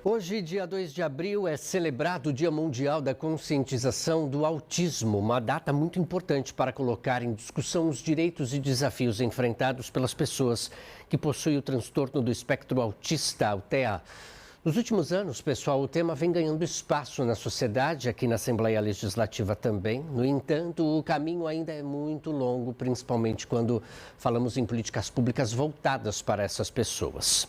Hoje, dia 2 de abril, é celebrado o Dia Mundial da Conscientização do Autismo, uma data muito importante para colocar em discussão os direitos e desafios enfrentados pelas pessoas que possuem o transtorno do espectro autista, o TEA. Nos últimos anos, pessoal, o tema vem ganhando espaço na sociedade, aqui na Assembleia Legislativa também. No entanto, o caminho ainda é muito longo, principalmente quando falamos em políticas públicas voltadas para essas pessoas.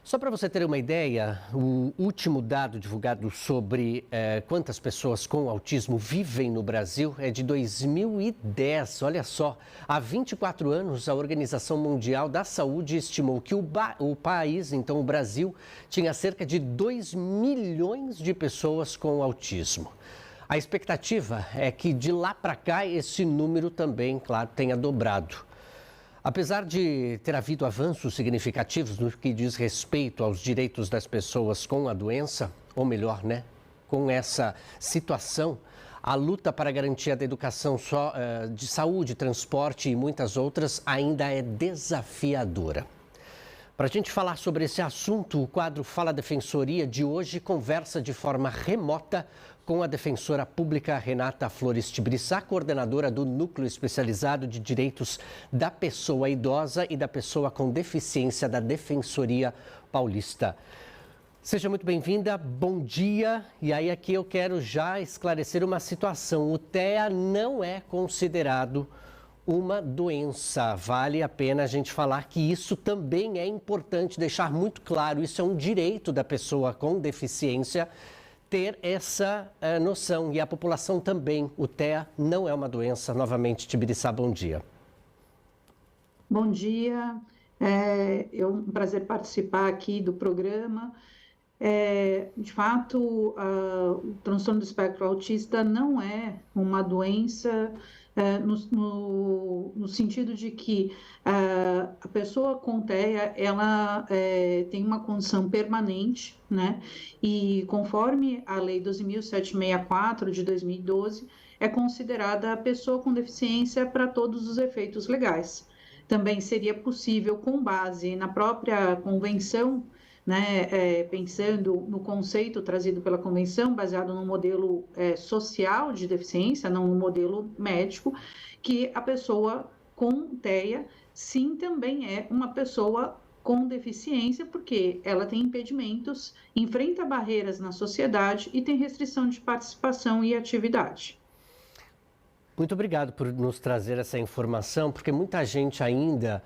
Só para você ter uma ideia, o último dado divulgado sobre quantas pessoas com autismo vivem no Brasil é de 2010. Olha só, há 24 anos a Organização Mundial da Saúde estimou que o país, então o Brasil, tinha cerca de 2 milhões de pessoas com autismo. A expectativa é que de lá para cá esse número também, claro, tenha dobrado. Apesar de ter havido avanços significativos no que diz respeito aos direitos das pessoas com a doença, ou melhor, com essa situação, a luta para a garantia da educação de saúde, transporte e muitas outras ainda é desafiadora. Para a gente falar sobre esse assunto, o quadro Fala Defensoria de hoje conversa de forma remota com a defensora pública Renata Flores Tibriçá, coordenadora do Núcleo Especializado de Direitos da Pessoa Idosa e da Pessoa com Deficiência da Defensoria Paulista. Seja muito bem-vinda, bom dia. E aí aqui eu quero já esclarecer uma situação. O TEA não é considerado uma doença. Vale a pena a gente falar que isso também é importante, deixar muito claro. Isso é um direito da pessoa com deficiência ter essa noção. E a população também. O TEA não é uma doença. Novamente, Tibriçá, bom dia. Bom dia. É um prazer participar aqui do programa. De fato, o transtorno do espectro autista não é uma doença no sentido de que a pessoa com TEA, ela tem uma condição permanente, né? E conforme a Lei 12.764 de 2012, é considerada a pessoa com deficiência para todos os efeitos legais. Também seria possível, com base na própria convenção, pensando no conceito trazido pela convenção, baseado no modelo social de deficiência, não no modelo médico, que a pessoa com TEA, sim, também é uma pessoa com deficiência, porque ela tem impedimentos, enfrenta barreiras na sociedade e tem restrição de participação e atividade. Muito obrigado por nos trazer essa informação, porque muita gente ainda,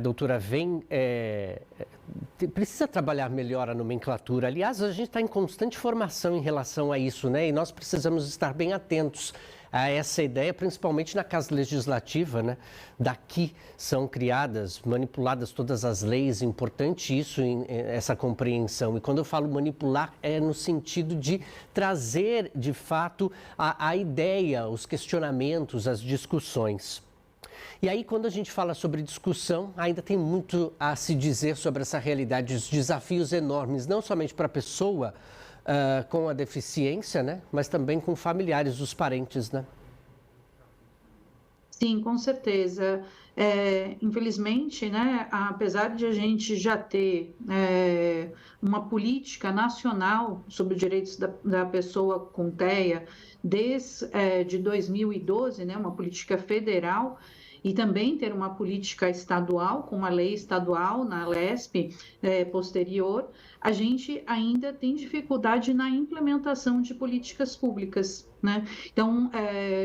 doutora, precisa trabalhar melhor a nomenclatura. Aliás, a gente está em constante formação em relação a isso, E nós precisamos estar bem atentos a essa ideia, principalmente na Casa Legislativa, Daqui são criadas, manipuladas todas as leis, importante isso, essa compreensão. E quando eu falo manipular, é no sentido de trazer, de fato, a ideia, os questionamentos, as discussões. E aí, quando a gente fala sobre discussão, ainda tem muito a se dizer sobre essa realidade, os desafios enormes, não somente para a pessoa com a deficiência, mas também com familiares, os parentes, Sim, com certeza. Infelizmente, apesar de a gente já ter uma política nacional sobre os direitos da pessoa com TEA desde 2012, uma política federal, e também ter uma política estadual, com uma lei estadual na LESP posterior, a gente ainda tem dificuldade na implementação de políticas públicas, Então,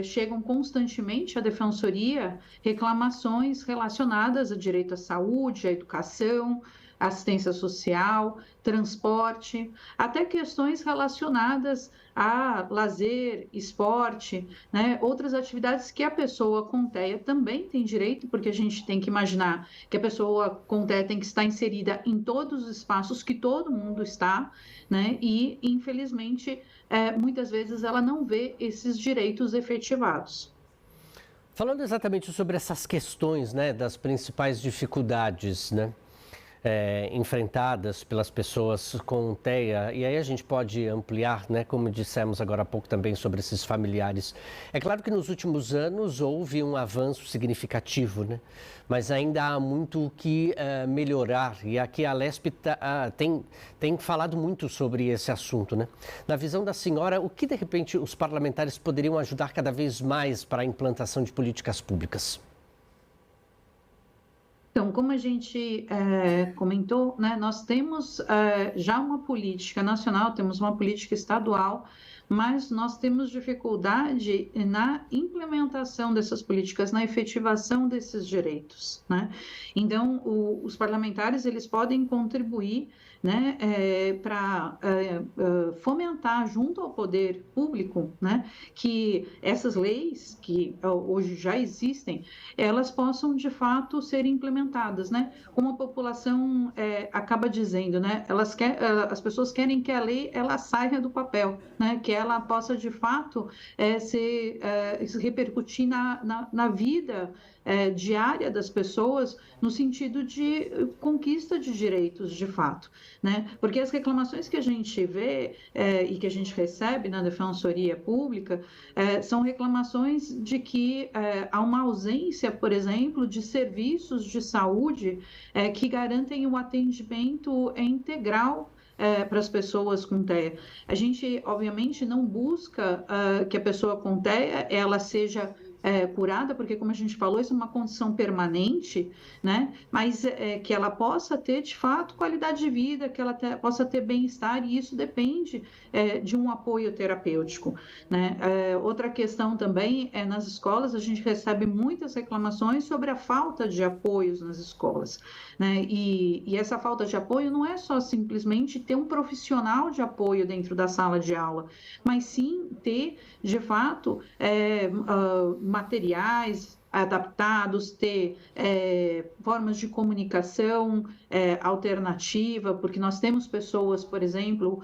chegam constantemente à Defensoria reclamações relacionadas ao direito à saúde, à educação, assistência social, transporte, até questões relacionadas a lazer, esporte, outras atividades que a pessoa com TEA também tem direito, porque a gente tem que imaginar que a pessoa com TEA tem que estar inserida em todos os espaços que todo mundo está, E, infelizmente, muitas vezes ela não vê esses direitos efetivados. Falando exatamente sobre essas questões, das principais dificuldades, enfrentadas pelas pessoas com TEA, e aí a gente pode ampliar, né, como dissemos agora há pouco também sobre esses familiares. É claro que nos últimos anos houve um avanço significativo, né, mas ainda há muito o que melhorar, e aqui a Lespe tem falado muito sobre esse assunto, né. Na visão da senhora, o que de repente os parlamentares poderiam ajudar cada vez mais para a implantação de políticas públicas? Então, como a gente comentou, né, nós temos já uma política nacional, temos uma política estadual, mas nós temos dificuldade na implementação dessas políticas, na efetivação desses direitos, né? Então, os parlamentares, eles podem contribuir, né, para fomentar junto ao poder público, né, que essas leis que hoje já existem, elas possam de fato ser implementadas, né? Como a população acaba dizendo, né? As pessoas querem que a lei ela saia do papel, né? Que ela possa de fato se repercutir na vida diária das pessoas no sentido de conquista de direitos de fato, né? Porque as reclamações que a gente vê e que a gente recebe na Defensoria Pública são reclamações de que há uma ausência, por exemplo, de serviços de saúde que garantem o atendimento integral para as pessoas com TEA. A gente, obviamente, não busca que a pessoa com TEA ela seja curada, porque, como a gente falou, isso é uma condição permanente, né? Mas que ela possa ter, de fato, qualidade de vida, que ela possa ter bem-estar, e isso depende de um apoio terapêutico, né? Outra questão também é nas escolas, a gente recebe muitas reclamações sobre a falta de apoios nas escolas, né? E essa falta de apoio não é só simplesmente ter um profissional de apoio dentro da sala de aula, mas sim ter, de fato, materiais adaptados, ter formas de comunicação alternativa, porque nós temos pessoas, por exemplo,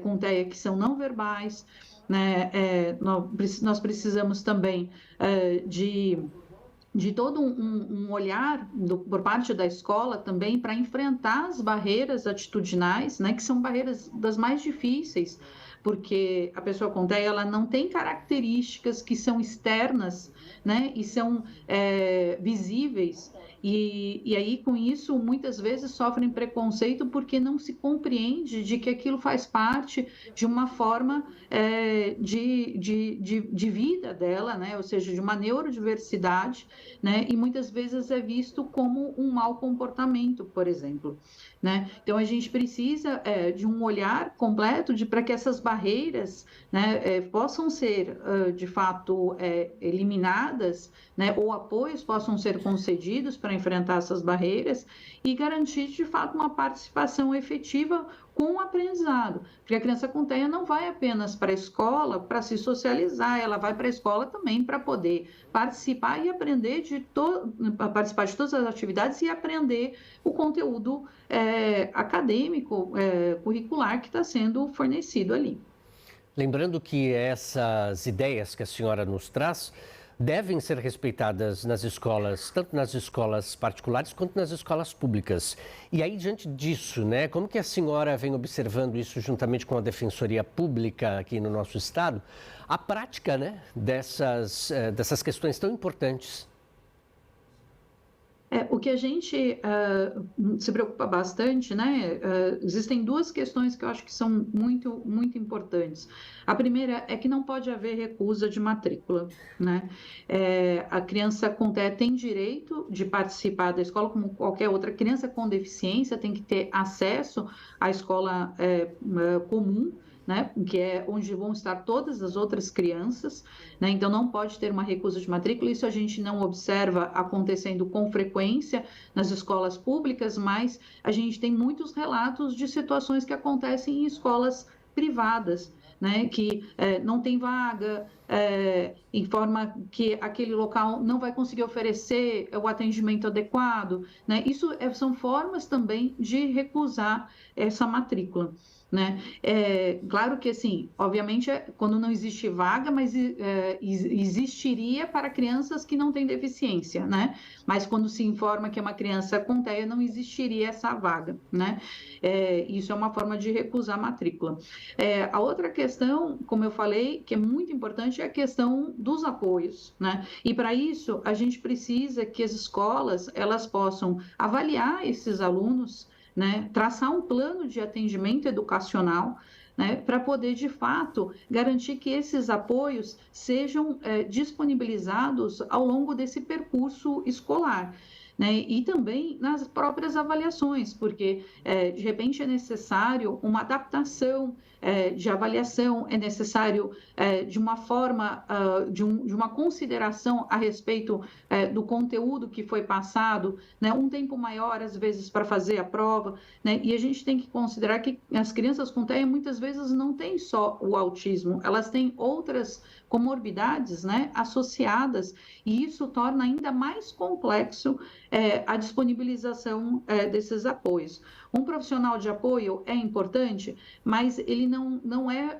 com TEA que são não verbais, né? Nós precisamos também de todo um olhar por parte da escola também para enfrentar as barreiras atitudinais, né, que são barreiras das mais difíceis, porque a pessoa com TEA ela não tem características que são externas, né, e são visíveis. E aí, com isso, muitas vezes sofrem preconceito porque não se compreende de que aquilo faz parte de uma forma de vida dela, né? Ou seja, de uma neurodiversidade, né? E muitas vezes é visto como um mau comportamento, por exemplo, né? Então, a gente precisa de um olhar completo para que essas barreiras, né, possam ser, de fato, eliminadas, né? Ou apoios possam ser concedidos para enfrentar essas barreiras e garantir, de fato, uma participação efetiva com o aprendizado. Porque a criança com TEA não vai apenas para a escola para se socializar, ela vai para a escola também para poder participar e aprender participar de todas as atividades e aprender o conteúdo acadêmico, curricular que está sendo fornecido ali. Lembrando que essas ideias que a senhora nos traz devem ser respeitadas nas escolas, tanto nas escolas particulares quanto nas escolas públicas. E aí, diante disso, né, como que a senhora vem observando isso juntamente com a Defensoria Pública aqui no nosso estado, a prática, né, dessas questões tão importantes? O que a gente se preocupa bastante, né? Existem duas questões que eu acho que são muito, muito importantes. A primeira é que não pode haver recusa de matrícula, né? A criança com TEA tem direito de participar da escola como qualquer outra criança com deficiência, tem que ter acesso à escola comum, né, que é onde vão estar todas as outras crianças, né, então não pode ter uma recusa de matrícula, isso a gente não observa acontecendo com frequência nas escolas públicas, mas a gente tem muitos relatos de situações que acontecem em escolas privadas, né, que não tem vaga, informa que aquele local não vai conseguir oferecer o atendimento adequado, né, isso são formas também de recusar essa matrícula. né? Claro que, assim, obviamente, quando não existe vaga, mas existiria para crianças que não têm deficiência, né? Mas quando se informa que é uma criança com TEA, não existiria essa vaga, né? Isso é uma forma de recusar a matrícula. A outra questão, como eu falei, que é muito importante, é a questão dos apoios, né? E para isso, a gente precisa que as escolas, elas possam avaliar esses alunos, né, traçar um plano de atendimento educacional, né, para poder, de fato, garantir que esses apoios sejam disponibilizados ao longo desse percurso escolar. Né, e também nas próprias avaliações, porque de repente é necessário uma adaptação de avaliação, é necessário de uma forma, de uma consideração a respeito do conteúdo que foi passado, né, um tempo maior, às vezes, para fazer a prova, né, e a gente tem que considerar que as crianças com TEA muitas vezes não têm só o autismo, elas têm outras comorbidades, né, associadas, e isso torna ainda mais complexo a disponibilização desses apoios. Um profissional de apoio é importante, mas ele não é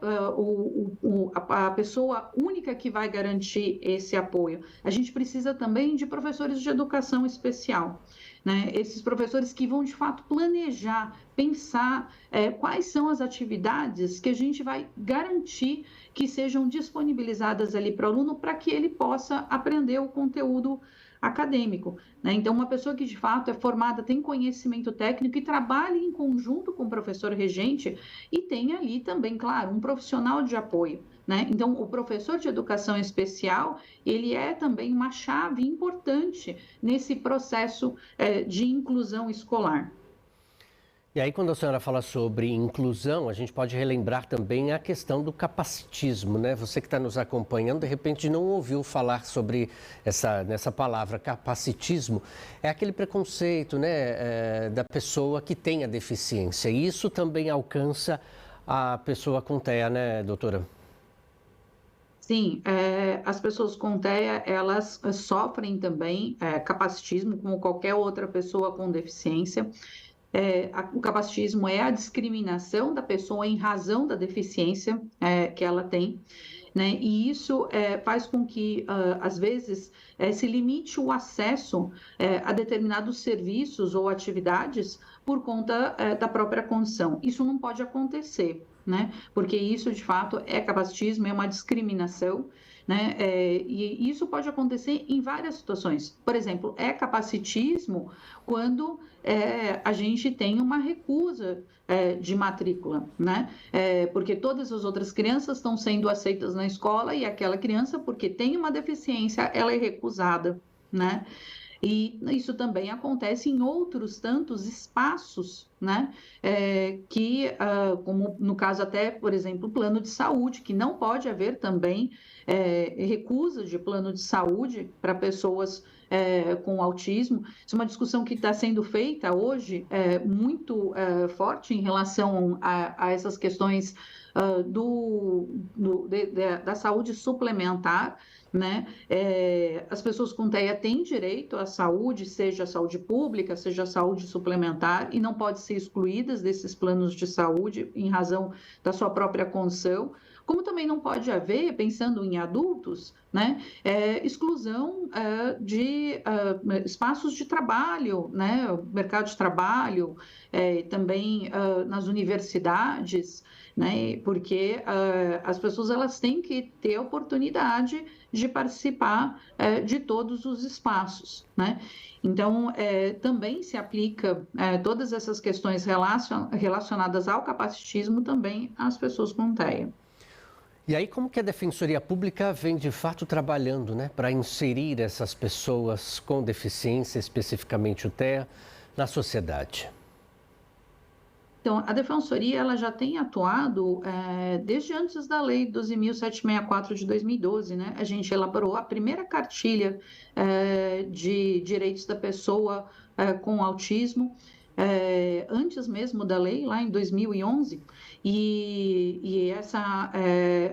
a pessoa única que vai garantir esse apoio. A gente precisa também de professores de educação especial, né? Esses professores que vão, de fato, planejar, pensar quais são as atividades que a gente vai garantir que sejam disponibilizadas ali para o aluno para que ele possa aprender o conteúdo acadêmico, né? Então, uma pessoa que de fato é formada, tem conhecimento técnico e trabalha em conjunto com o professor regente e tem ali também, claro, um profissional de apoio, né? Então, o professor de educação especial, ele é também uma chave importante nesse processo de inclusão escolar. E aí, quando a senhora fala sobre inclusão, a gente pode relembrar também a questão do capacitismo, né? Você que está nos acompanhando, de repente não ouviu falar sobre nessa palavra capacitismo. É aquele preconceito, né, da pessoa que tem a deficiência. E isso também alcança a pessoa com TEA, né, doutora? Sim, as pessoas com TEA, elas sofrem também capacitismo, como qualquer outra pessoa com deficiência. O capacitismo é a discriminação da pessoa em razão da deficiência que ela tem, né? E isso faz com que, às vezes, se limite o acesso a determinados serviços ou atividades por conta da própria condição. Isso não pode acontecer, né? Porque isso, de fato, é capacitismo, é uma discriminação, né? E isso pode acontecer em várias situações. Por exemplo, é capacitismo quando a gente tem uma recusa de matrícula, né? Porque todas as outras crianças estão sendo aceitas na escola e aquela criança, porque tem uma deficiência, ela é recusada, né? E isso também acontece em outros tantos espaços, né? Como no caso até, por exemplo, o plano de saúde, que não pode haver também recusa de plano de saúde para pessoas com autismo. Isso é uma discussão que está sendo feita hoje muito forte em relação a essas questões da saúde suplementar, né? As pessoas com TEA têm direito à saúde, seja a saúde pública, seja a saúde suplementar, e não podem ser excluídas desses planos de saúde em razão da sua própria condição. Como também não pode haver, pensando em adultos, né, exclusão de espaços de trabalho, né, mercado de trabalho, também nas universidades, né, porque as pessoas elas têm que ter a oportunidade de participar de todos os espaços, né? Então, também se aplica todas essas questões relacionadas ao capacitismo também às pessoas com TEA. E aí, como que a Defensoria Pública vem de fato trabalhando, né, para inserir essas pessoas com deficiência, especificamente o TEA, na sociedade? Então, a Defensoria ela já tem atuado desde antes da Lei 12.764 de 2012, né? A gente elaborou a primeira cartilha de direitos da pessoa com autismo, antes mesmo da lei, lá em 2011, e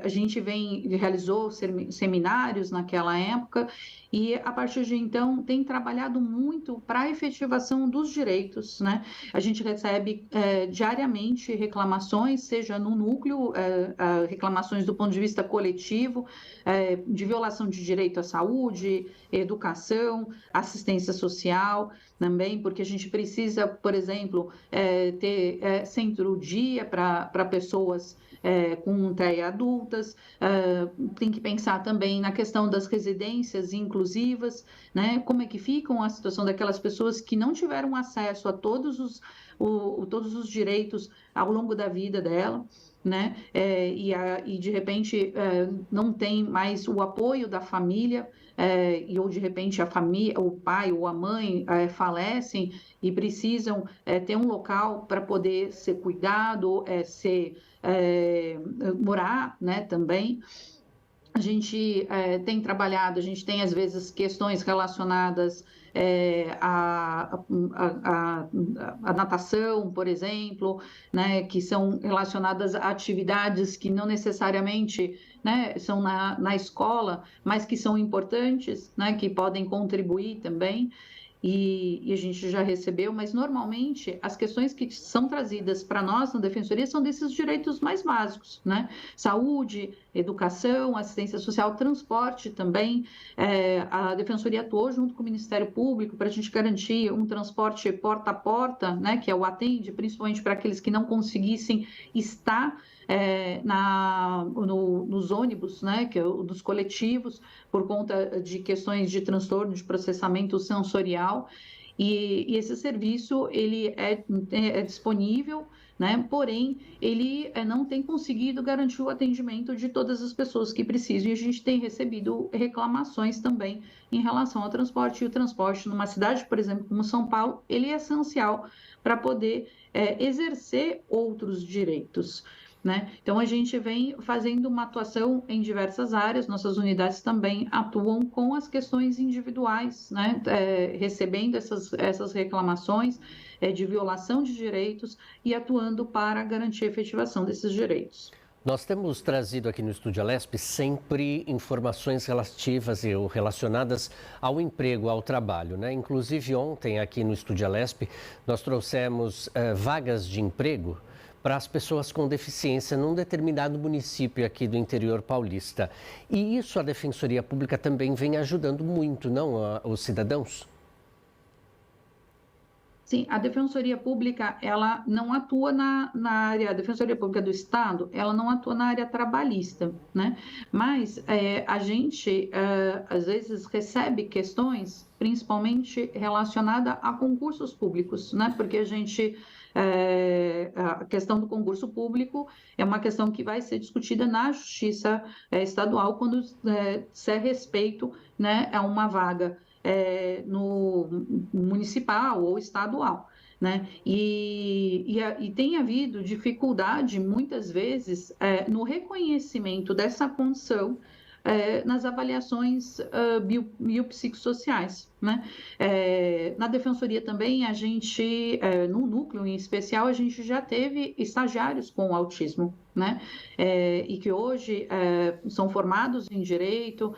a gente realizou seminários naquela época, e a partir de então tem trabalhado muito para a efetivação dos direitos, né? A gente recebe diariamente reclamações, seja no núcleo, reclamações do ponto de vista coletivo, de violação de direito à saúde, educação, assistência social, também, porque a gente precisa, por exemplo, ter centro-dia para pessoas com TEA adultas, tem que pensar também na questão das residências inclusivas, né? Como é que ficam a situação daquelas pessoas que não tiveram acesso a todos os direitos ao longo da vida dela, né? E de repente não tem mais o apoio da família, ou de repente a família, o pai ou a mãe falecem e precisam ter um local para poder ser cuidado, morar, né, também. A gente tem trabalhado, a gente tem às vezes questões relacionadas à natação, por exemplo, né, que são relacionadas a atividades que não necessariamente, né, são na escola, mas que são importantes, né, que podem contribuir também. E a gente já recebeu, mas normalmente as questões que são trazidas para nós na Defensoria são desses direitos mais básicos, né? Saúde, educação, assistência social, transporte também. A Defensoria atuou junto com o Ministério Público para a gente garantir um transporte porta a porta, né? Que é o Atende, principalmente para aqueles que não conseguissem estar nos ônibus, né, que é dos coletivos, por conta de questões de transtorno de processamento sensorial, e esse serviço ele é disponível, né, porém ele não tem conseguido garantir o atendimento de todas as pessoas que precisam, e a gente tem recebido reclamações também em relação ao transporte, e o transporte numa cidade, por exemplo, como São Paulo, ele é essencial para poder exercer outros direitos, né? Então, a gente vem fazendo uma atuação em diversas áreas, nossas unidades também atuam com as questões individuais, né? Recebendo essas reclamações de violação de direitos e atuando para garantir a efetivação desses direitos. Nós temos trazido aqui no Estúdio Alesp sempre informações relativas ou relacionadas ao emprego, ao trabalho, né? Inclusive ontem aqui no Estúdio Alesp nós trouxemos vagas de emprego para as pessoas com deficiência num determinado município aqui do interior paulista. E isso a Defensoria Pública também vem ajudando muito, não, os cidadãos? Sim, a Defensoria Pública, ela não atua na área, a Defensoria Pública do Estado, ela não atua na área trabalhista, né? Mas a gente, às vezes, recebe questões, principalmente relacionadas a concursos públicos, né? Porque a questão do concurso público é uma questão que vai ser discutida na Justiça Estadual quando se respeito, né, a uma vaga no municipal ou estadual, né? E tem havido dificuldade, muitas vezes, no reconhecimento dessa condição nas avaliações biopsicossociais, né? Na Defensoria também, a gente, no núcleo em especial, a gente já teve estagiários com autismo, né? E que hoje são formados em direito,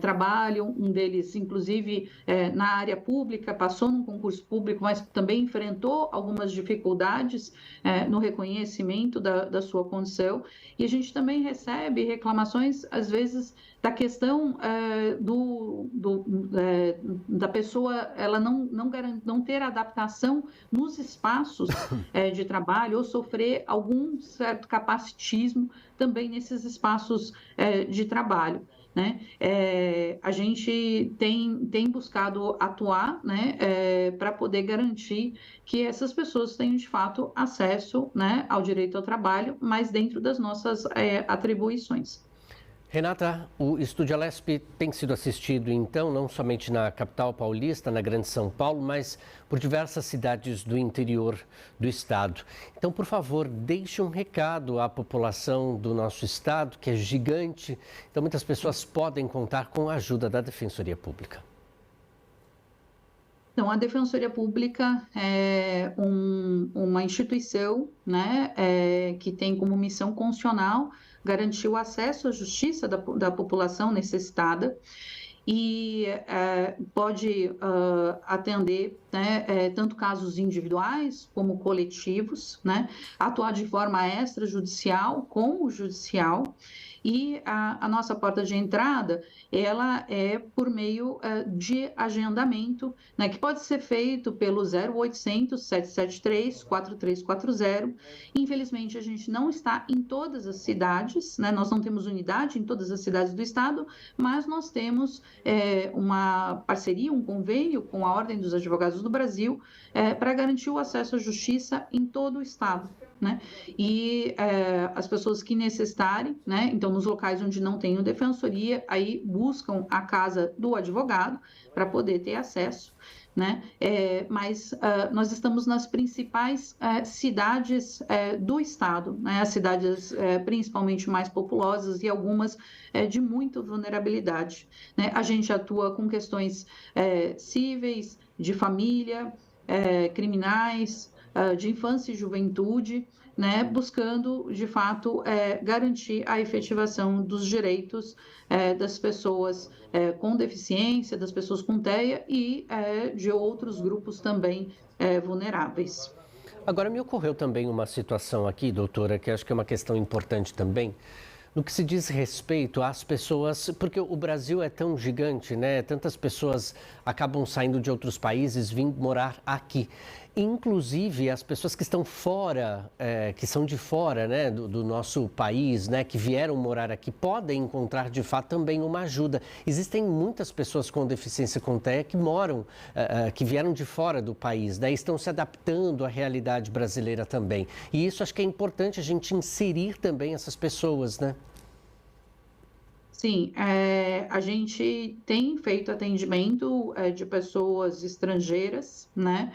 trabalham, um deles, inclusive, na área pública, passou num concurso público, mas também enfrentou algumas dificuldades no reconhecimento da sua condição, e a gente também recebe reclamações, às vezes, da questão da pessoa ela não ter adaptação nos espaços de trabalho ou sofrer algum certo capacitismo também nesses espaços de trabalho, né? A gente tem buscado atuar, né, para poder garantir que essas pessoas tenham de fato acesso, né, ao direito ao trabalho, mas dentro das nossas atribuições. Renata, o Estúdio Alesp tem sido assistido, então, não somente na capital paulista, na Grande São Paulo, mas por diversas cidades do interior do estado. Então, por favor, deixe um recado à população do nosso estado, que é gigante. Então, muitas pessoas podem contar com a ajuda da Defensoria Pública. Então, a Defensoria Pública é uma instituição, né, que tem como missão constitucional garantir o acesso à justiça da população necessitada e pode atender, né, tanto casos individuais como coletivos, né, atuar de forma extrajudicial como judicial. E a nossa porta de entrada, ela é por meio de agendamento, né, que pode ser feito pelo 0800 773 4340. Infelizmente, a gente não está em todas as cidades, né, nós não temos unidade em todas as cidades do estado, mas nós temos uma parceria, um convênio com a Ordem dos Advogados do Brasil para garantir o acesso à justiça em todo o estado. Né? E as pessoas que necessitarem, né? Então, nos locais onde não tem defensoria, aí buscam a casa do advogado para poder ter acesso. Né? Mas nós estamos nas principais cidades do estado, né? As cidades principalmente mais populosas e algumas de muita vulnerabilidade. Né? A gente atua com questões cíveis, de família, criminais, de infância e juventude, né, buscando, de fato, garantir a efetivação dos direitos das pessoas com deficiência, das pessoas com TEA e de outros grupos também vulneráveis. Agora, me ocorreu também uma situação aqui, doutora, que acho que é uma questão importante também, no que se diz respeito às pessoas, porque o Brasil é tão gigante, né? Tantas pessoas acabam saindo de outros países, vindo morar aqui. Inclusive as pessoas que estão fora, que são de fora, né, do nosso país, né, que vieram morar aqui, podem encontrar de fato também uma ajuda. Existem muitas pessoas com deficiência com TEA que moram, que vieram de fora do país, né, estão se adaptando à realidade brasileira também. E isso acho que é importante a gente inserir também essas pessoas, né? Sim, a gente tem feito atendimento de pessoas estrangeiras, né?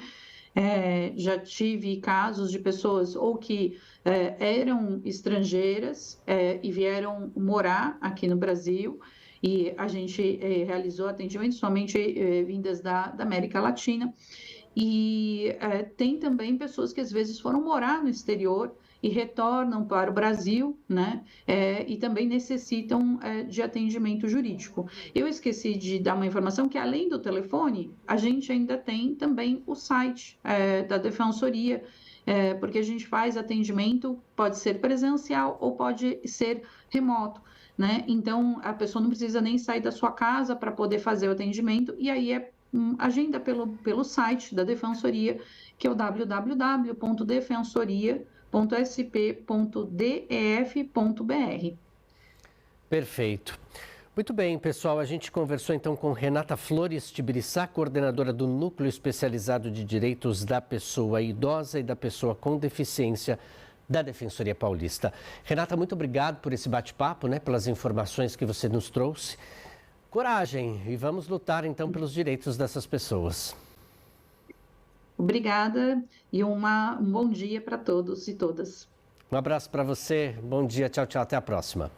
Já tive casos de pessoas ou que eram estrangeiras e vieram morar aqui no Brasil, e a gente realizou atendimento somente vindas da América Latina. E tem também pessoas que às vezes foram morar no exterior e retornam para o Brasil, né? E também necessitam de atendimento jurídico. Eu esqueci de dar uma informação que, além do telefone, a gente ainda tem também o site da Defensoria, porque a gente faz atendimento, pode ser presencial ou pode ser remoto. Né? Então, a pessoa não precisa nem sair da sua casa para poder fazer o atendimento, e aí agenda pelo site da Defensoria, que é o www.defensoria.sp.def.br. Perfeito. Muito bem, pessoal. A gente conversou então com Renata Flores Tibiriçá, coordenadora do Núcleo Especializado de Direitos da Pessoa Idosa e da Pessoa com Deficiência da Defensoria Paulista. Renata, muito obrigado por esse bate-papo, né, pelas informações que você nos trouxe. Coragem e vamos lutar então pelos direitos dessas pessoas. Obrigada e um bom dia para todos e todas. Um abraço para você, bom dia, tchau, tchau, até a próxima.